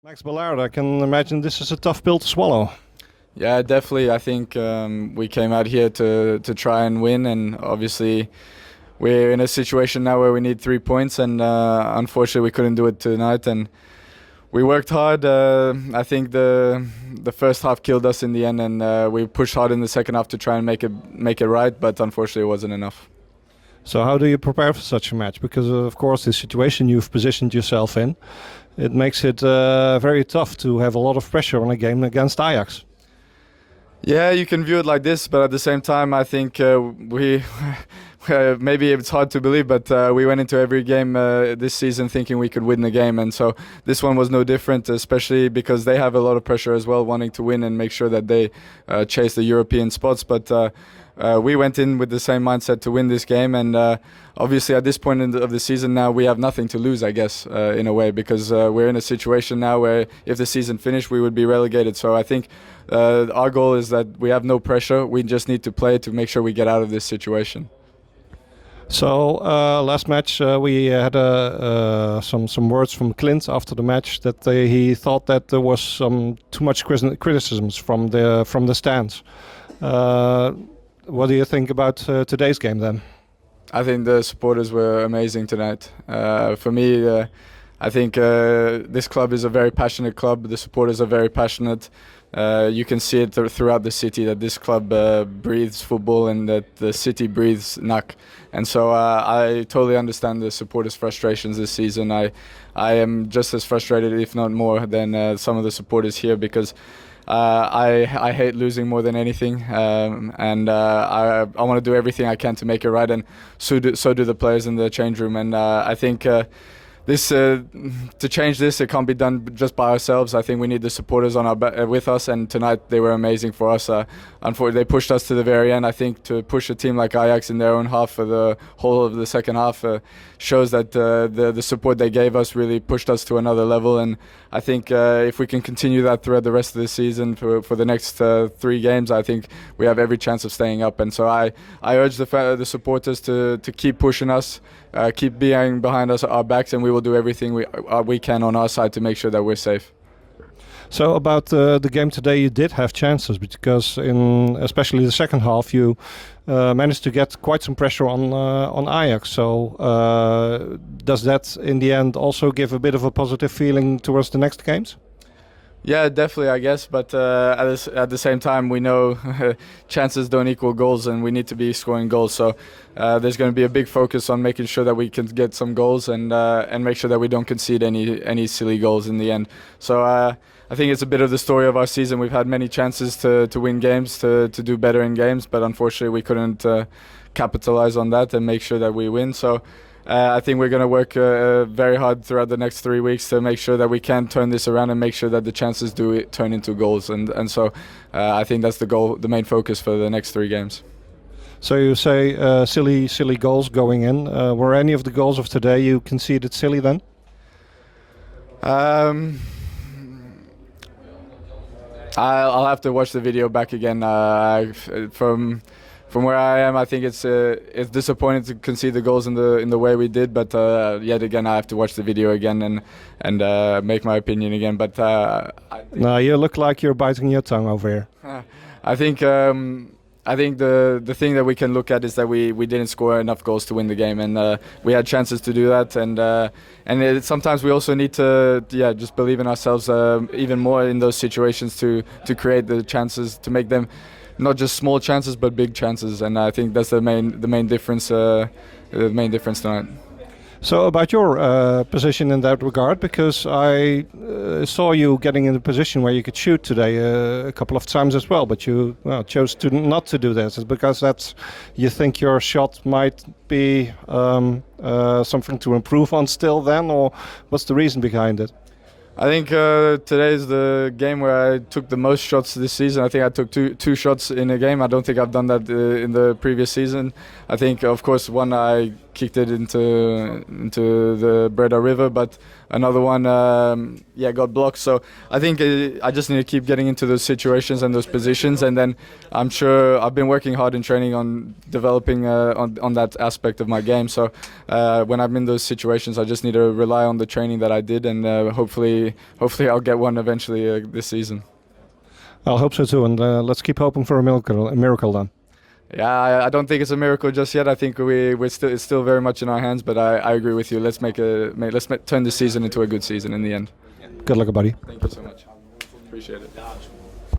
Max Balard, I can imagine this is a tough pill to swallow. Yeah, definitely. I think we came out here to try and win, and obviously we're in a situation now where we need 3 points, and unfortunately we couldn't do it tonight. And we worked hard. I think the first half killed us in the end, and we pushed hard in the second half to try and make it right, but unfortunately it wasn't enough. So how do you prepare for such a match? Because of course the situation you've positioned yourself in, it makes it very tough to have a lot of pressure on a game against Ajax. Yeah, you can view it like this, but at the same time, I think we maybe it's hard to believe, but we went into every game this season thinking we could win the game, and so this one was no different, especially because they have a lot of pressure as well, wanting to win and make sure that they chase the European spots. But we went in with the same mindset to win this game, and obviously at this point of the season now we have nothing to lose, I guess, in a way, because we're in a situation now where if the season finished we would be relegated. So I think our goal is that we have no pressure, we just need to play to make sure we get out of this situation. So last match we had some words from Clint after the match that he thought that there was some too much criticisms from the stands. What do you think about today's game then? I think the supporters were amazing tonight. For me, I think this club is a very passionate club. The supporters are very passionate. You can see it throughout the city that this club breathes football and that the city breathes NAC. And so I totally understand the supporters' frustrations this season. I am just as frustrated, if not more, than some of the supporters here, because I hate losing more than anything, and I want to do everything I can to make it right, and so do the players in the change room. And I think to change this, it can't be done just by ourselves. I think we need the supporters on with us, and tonight they were amazing for us. Unfortunately, they pushed us to the very end. I think to push a team like Ajax in their own half for the whole of the second half shows that the support they gave us really pushed us to another level. And I think if we can continue that throughout the rest of the season for the next 3 games, I think we have every chance of staying up. And so I urge the supporters to keep pushing us, keep being behind us, our backs, and we will do everything we can on our side to make sure that we're safe. So about the game today, you did have chances, because in especially the second half you managed to get quite some pressure on Ajax. So does that in the end also give a bit of a positive feeling towards the next games? Yeah, definitely, I guess. But at the same time, we know chances don't equal goals, and we need to be scoring goals. So there's going to be a big focus on making sure that we can get some goals and make sure that we don't concede any silly goals in the end. So I think it's a bit of the story of our season. We've had many chances to win games, to do better in games, but unfortunately we couldn't capitalize on that and make sure that we win. So I think we're going to work very hard throughout the next 3 weeks to make sure that we can turn this around and make sure that the chances do turn into goals. And so I think that's the goal, the main focus for the next 3 games. So you say silly goals going in. Were any of the goals of today you conceded silly then? I'll have to watch the video back again. From where I am, I think it's disappointing to concede the goals in the way we did. But yet again, I have to watch the video again and make my opinion again. But no, you look like you're biting your tongue over here. I think the thing that we can look at is that we didn't score enough goals to win the game, and we had chances to do that, and sometimes we also need to just believe in ourselves even more in those situations to create the chances, to make them not just small chances but big chances. And I think that's the main difference tonight. So about your position in that regard, because I saw you getting in a position where you could shoot today a couple of times as well, but you chose not to do that. Is it because you think your shot might be something to improve on still then, or what's the reason behind it? I think today is the game where I took the most shots this season. I think I took two shots in a game. I don't think I've done that in the previous season. I think, of course, one I kicked it into the Breda River, but another one got blocked. So I think I just need to keep getting into those situations and those positions, and then I'm sure I've been working hard in training on developing on that aspect of my game. So when I'm in those situations, I just need to rely on the training that I did, and hopefully I'll get one eventually this season. I'll hope so too, and let's keep hoping for a miracle then. Yeah, I don't think it's a miracle just yet. I think it's still very much in our hands. But I agree with you. Let's turn this season into a good season in the end. Good luck, buddy. Thank you so much. Appreciate it.